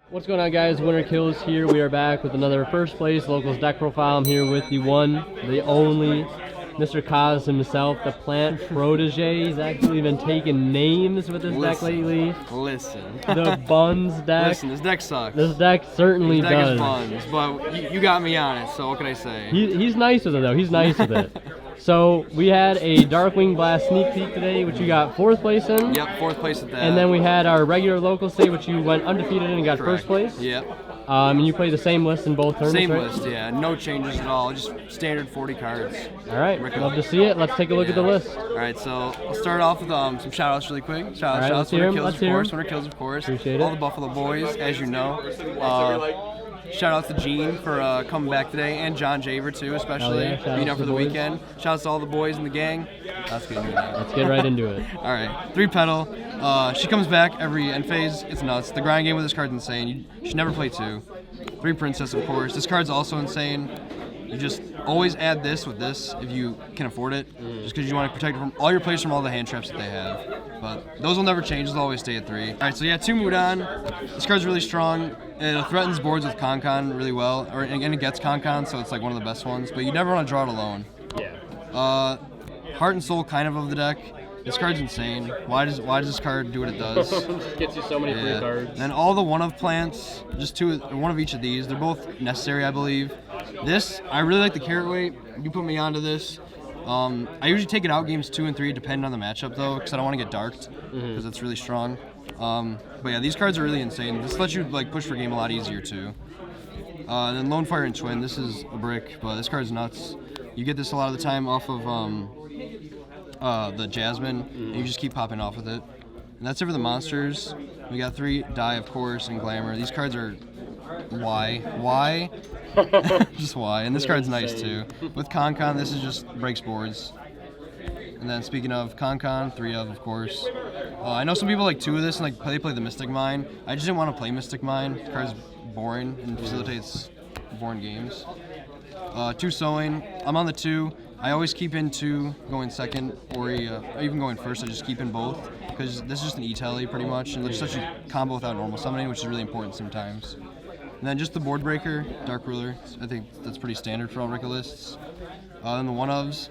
What's going on, guys? Winter Kills here. We are back with another first place locals deck profile. I'm here with the one, the only, Mr. Kaz himself, the plant protege. He's actually been taking names with this deck lately. Listen. The Buns deck. Listen, this deck sucks. This deck certainly this deck does. Is Buns, but you got me on it, so what can I say? He's nice with it, though. He's nice with it. So we had a Darkwing Blast sneak peek today, which you got 4th place in. Yep, 4th place at that. And then we had our regular local state, which you went undefeated in and got Correct. 1st place. Yep. And you played the same list in both tournaments, Same right? list, yeah. No changes at all. Just standard 40 cards. All right. Rikka. Love to see it. Let's take a look at the list. All right, so I'll start off with some shout-outs really quick. Shout-outs, Winter Winter Kills, of course. Appreciate all it. the Buffalo boys, as you know. Shout-out to Gene for coming back today, and John Javer, too, especially, yeah. being up for the boys. weekend. Shout-outs to all the boys in the gang. Let's get into it. Let's get right into it. All right, 3 Petal. She comes back every end phase. It's nuts. The grind game with this card's insane. You should never play 2. 3 Princess, of course. This card's also insane. You just always add this with this if you can afford it, just because you want to protect from all your players from all the hand traps that they have. But those will never change. They'll always stay at 3. All right, so yeah, 2 Mudan. This card's really strong. It threatens boards with Con really well, and it gets Con, so it's like one of the best ones. But you never want to draw it alone. Yeah. Heart and Soul kind of the deck. This card's insane. Why does this card do what it does? Gets you so many free cards. And then all the one of plants, just one of each of these. They're both necessary, I believe. This, I really like the carrot weight. You put me onto this. I usually take it out games 2 and 3, depending on the matchup though, because I don't want to get darked, because it's really strong. But yeah, these cards are really insane. This lets you like push for game a lot easier too. And then Lone Fire and Twin. This is a brick, but this card's nuts. You get this a lot of the time off of the Jasmine, and you just keep popping off with it. And that's it for the monsters. We got 3 Die, of course, and Glamour. These cards are why? Just why. And this card's nice too. With Con, this is just breaks boards. And then speaking of Con, 3 of course. I know some people like 2 of this and like they play the Mystic Mine. I just didn't want to play Mystic Mine. The card's boring and facilitates boring games. 2 Sewing. I'm on the 2. I always keep in 2 going second, or even going first. I just keep in both because this is just an E-tally pretty much, and it's such a combo without normal summoning, which is really important sometimes. And then just the board breaker, Dark Ruler. I think that's pretty standard for all Rikka lists. Then the one-ofs.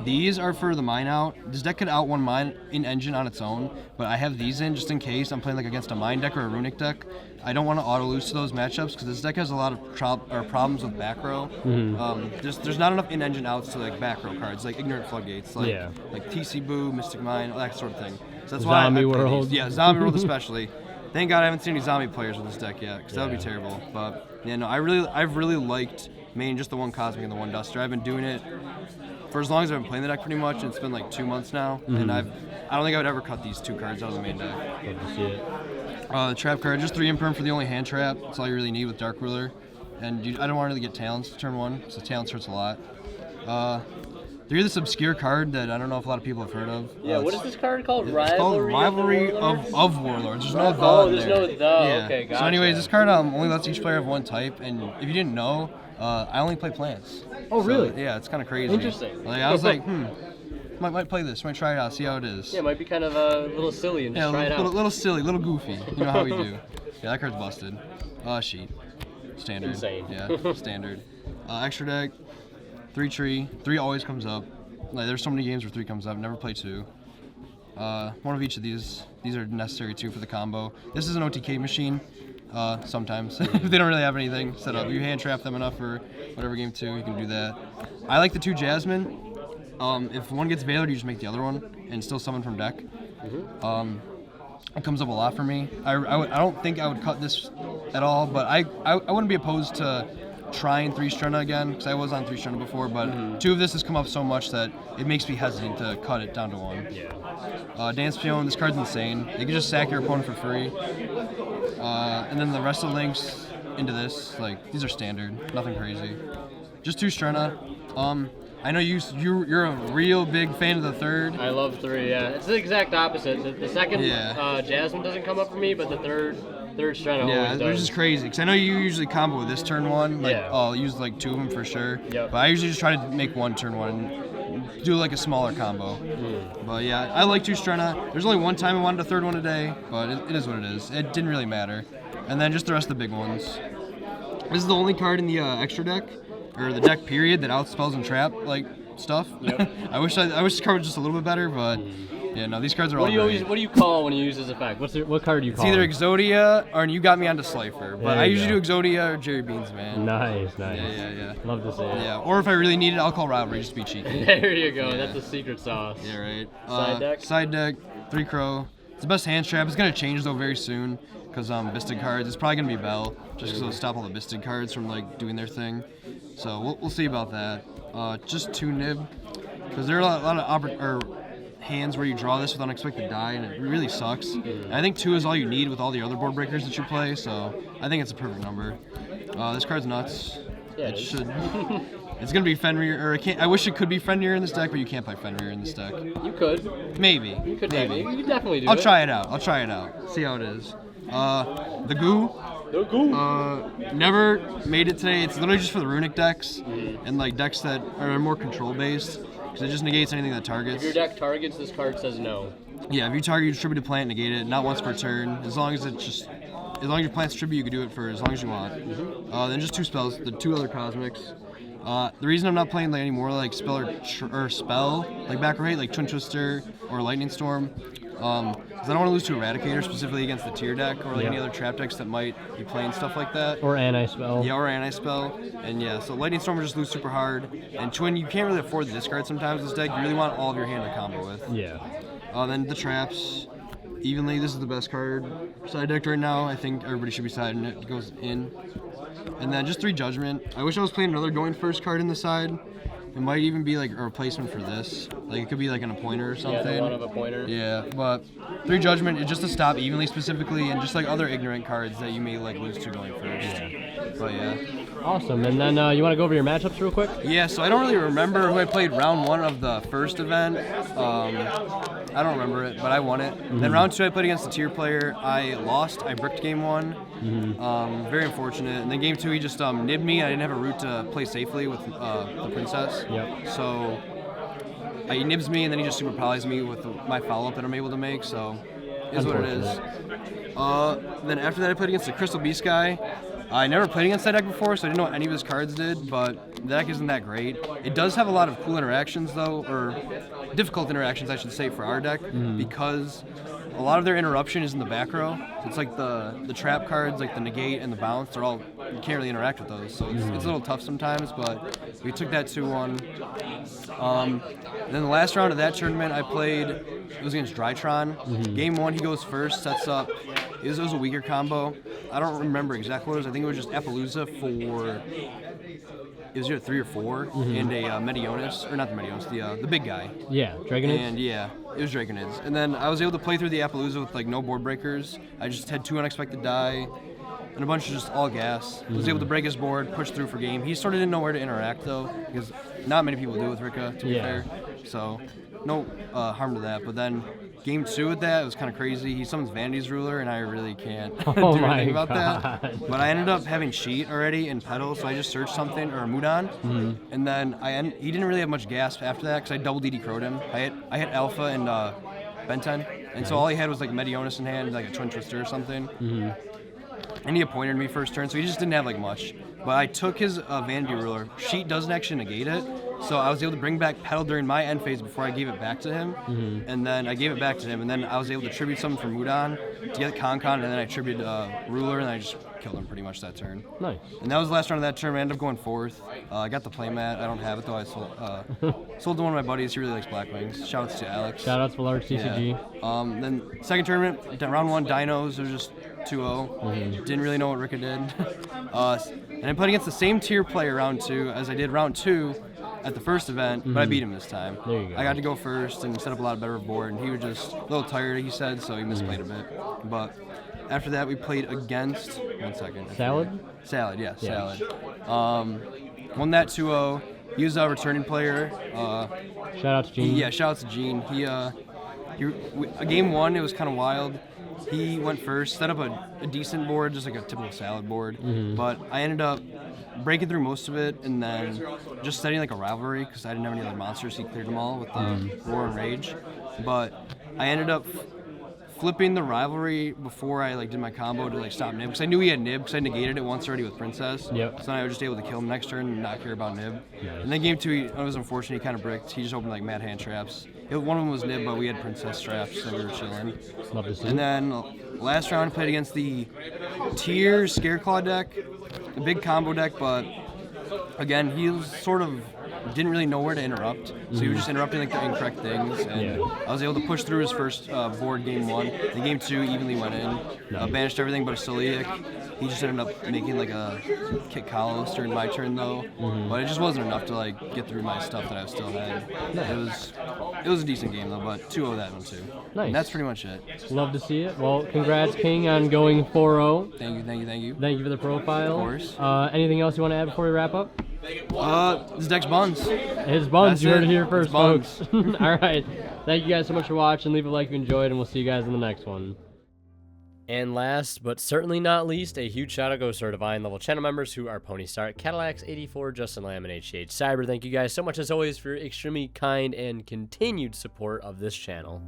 These are for the mine out. This deck could out one mine in engine on its own, but I have these in just in case I'm playing like against a mine deck or a runic deck. I don't want to auto lose to those matchups because this deck has a lot of problems with back row. There's not enough in engine outs to like back row cards like Ignorant Floodgates, like TC Boo, Mystic Mine, that sort of thing. So that's why Zombie World. Yeah, Zombie World especially. Thank God I haven't seen any zombie players with this deck yet, because that would be terrible. But yeah, no, I've really liked main just the 1 Cosmic and the 1 Duster. I've been doing it for as long as I've been playing the deck pretty much, and it's been like 2 months now, and I don't think I would ever cut these 2 cards out of the main deck. Love to see it. The trap card, just 3 Imperm for the only hand trap. That's all you really need with Dark Ruler. And I don't want to get Talents turn 1, so Talents hurts a lot. There's this obscure card that I don't know if a lot of people have heard of. Yeah, what is this card called? It's called Rivalry of Warlords. There's no the there's there. no the. Yeah. Okay, gotcha. So anyways, this card only lets each player have 1 type, and if you didn't know, I only play plants. Oh, really? So, yeah, it's kind of crazy. Interesting. Like, I was like, might play this, might try it out, see how it is. Yeah, it might be kind of a little silly and just try it out. Little silly, little goofy. You know how we do. Yeah, that card's busted. Sheet. Standard. Insane. Yeah, standard. Extra deck, 3 tree. 3 always comes up. Like, there's so many games where 3 comes up. Never play 2. One of each of these. These are necessary too for the combo. This is an OTK machine. Sometimes if they don't really have anything set up, you hand trap them enough for whatever game 2, you can do that. I like the 2 Jasmine. If one gets Veiler, you just make the other one and still summon from deck. It comes up a lot for me. I don't think I would cut this at all, but I wouldn't be opposed to trying 3 Strenna again, because I was on 3 Strenna before, but 2 of this has come up so much that it makes me hesitant to cut it down to 1. Yeah. Dance Peon, this card's insane. You can just sack your opponent for free. And then the rest of the links into this, like, these are standard, nothing crazy. Just 2 Strenna. I know you're a real big fan of the 3rd. I love 3, yeah. It's the exact opposite. The second Jasmine doesn't come up for me, but the third Strenna always does. Which is crazy, because I know you usually combo with this turn 1. Like, I'll use like 2 of them for sure. Yep. But I usually just try to make 1 turn 1 and do like a smaller combo. But yeah, I like 2 Strenna. There's only one time I wanted a 3rd one today, but it is what it is. It didn't really matter. And then just the rest of the big ones. This is the only card in the extra deck, or the deck period, that outspells and trap like stuff. Yep. I wish this card was just a little bit better, but yeah, no, these cards are all great. What do you call when you use this effect? What card do you call? It's either Exodia or You Got Me onto Slifer, but I usually go. do Exodia or Jerry Beans, man. Nice. Yeah. Love to see it. Yeah, or if I really need it, I'll call Rivalry just to be cheeky. There you go. Yeah. That's a secret sauce. Yeah, right. Side deck? Side deck, 3 Crow. It's the best hand trap. It's gonna change though very soon because Bisted cards. It's probably gonna be Bell just because it'll stop all the Bisted cards from like doing their thing. So we'll see about that. Just 2 Nib because there are a lot of hands where you draw this with unexpected die, and it really sucks. And I think 2 is all you need with all the other board breakers that you play, so I think it's a perfect number. This card's nuts. Yeah, it should. It's gonna be Fenrir, or I wish it could be Fenrir in this deck, but you can't play Fenrir in this deck. You could. Maybe. You could. Maybe. You could definitely do it. I'll try it out. See how it is. The Goo. The Goo. Never made it today. It's literally just for the runic decks and like decks that are more control based, because it just negates anything that targets. If your deck targets, this card says no. Yeah, if you target your distributed plant, negate it. Not once per turn. As long as your plant's tribute, you can do it for as long as you want. Then just 2 spells, the 2 other cosmics. The reason I'm not playing like any more like spell or spell like back right, like Twin Twister or Lightning Storm, is I don't want to lose to Eradicator specifically against the tier deck or like any other trap decks that might be playing stuff like that. Or anti-spell. Yeah, or anti-spell. And yeah, so Lightning Storm will just lose super hard. And Twin, you can't really afford the discard sometimes in this deck. You really want all of your hand to combo with. Yeah. Then the traps. Evenly, this is the best card side decked right now. I think everybody should be siding it. It goes in. And then just 3 Judgment. I wish I was playing another going first card in the side. It might even be like a replacement for this. Like it could be like an appointer or something. Yeah, one of a pointer. Yeah, but 3 Judgment is just to stop evenly specifically, and just like other ignorant cards that you may like lose to going first. Yeah. But yeah. Awesome. And then you want to go over your matchups real quick? Yeah, so I don't really remember who I played round 1 of the first event. I don't remember it, but I won it. Then round 2 I played against a tier player. I lost. I bricked game 1. Very unfortunate. And then game 2 he just nibbed me. I didn't have a route to play safely with the princess. Yep. So he nibs me, and then he just super polys me with my follow-up that I'm able to make. So is what it is. Then after that I played against the Crystal Beast guy. I never played against that deck before, so I didn't know what any of his cards did, but the deck isn't that great. It does have a lot of cool interactions, though, or difficult interactions, I should say, for our deck, because a lot of their interruption is in the back row. So it's like the trap cards, like the negate and the bounce, you can't really interact with those, so it's a little tough sometimes, but we took that 2-1. And then the last round of that tournament I played, it was against Drytron. Game 1, he goes first, sets up. It was a weaker combo. I don't remember exactly what it was. I think it was just Appaloosa for... It was either 3 or 4, and a Medionis, or not the Medionis, the big guy. Yeah, Dragonids? And yeah, it was Dragonids. And then I was able to play through the Appaloosa with like no board breakers. I just had 2 unexpected die, and a bunch of just all gas. I was able to break his board, push through for game. He sort of didn't know where to interact though, because not many people do with Rikka, to be fair. So no harm to that. But then game 2 with that, it was kind of crazy. He summons Vanity's Ruler, and I really can't do anything about that. But I ended up having Sheet already in Pedal, so I just searched something, or Mudan. And then he didn't really have much gasp after that, because I double DD crowed him. I hit Alpha and Benten, and so all he had was like Medionis in hand, like a Twin Twister or something. And he appointed me first turn, so he just didn't have like much. But I took his Vanity Ruler. Sheet doesn't actually negate it, so I was able to bring back Pedal during my end phase before I gave it back to him. And then I gave it back to him, and then I was able to tribute something from Mudan to get Con, and then I tributed Ruler, and I just killed him pretty much that turn. Nice. And that was the last round of that turn. I ended up going 4th. I got the playmat. I don't have it though. I sold to one of my buddies. He really likes Black Wings. Shoutouts to Alex. Shoutouts to Large CCG. Yeah. Then second tournament, round 1, Dinos. It was just 2-0. Didn't really know what Rikka did. And I played against the same tier player round 2 as I did round 2 at the first event, but I beat him this time. There you go. I got to go first and set up a lot better board, and he was just a little tired, he said, so he misplayed a bit. But after that, we played against... One second. Salad? Salad, yeah. Salad. Won that 2-0. He was a returning player. Shout out to Gene. Shout out to Gene. Game 1, it was kind of wild. He went first, set up a decent board, just like a typical Salad board. But I ended up breaking through most of it, and then just setting like a Rivalry, because I didn't have any other monsters. He cleared them all with Roar and Rage. But I ended up flipping the rivalry before I did my combo to stop Nib, because I knew he had Nib, because I negated it once already with Princess. Yep. So then I was just able to kill him next turn and not care about Nib. Nice. And then game 2, it was unfortunate. He kind of bricked. He just opened mad hand traps. One of them was Nib, but we had Princess traps, so we were chilling. Love to see. And then last round I played against the Tier Scareclaw deck, a big combo deck, but again, he was sort of didn't really know where to interrupt, so he was just interrupting the incorrect things, and I was able to push through his first board game 1. The game 2 evenly went in, banished everything but a Celiac. He just ended up making a kick Kalos during my turn though, but it just wasn't enough to get through my stuff that I still had. It was a decent game though, but 2-0 that one too. Nice. And that's pretty much it. Love to see it. Well, congrats, King, on going 4-0. Thank you. Thank you for the profile. Of course. Anything else you want to add before we wrap up? This deck's buns. His buns. That's you heard it. it here first, It's buns. folks. All right. Thank you guys so much for watching. Leave a like if you enjoyed, and we'll see you guys in the next one. And last, but certainly not least, a huge shout out goes to our Divine level channel members who are Pony Star, Cadillacs 84, Justin Lamb, and HCH Cyber. Thank you guys so much as always for your extremely kind and continued support of this channel.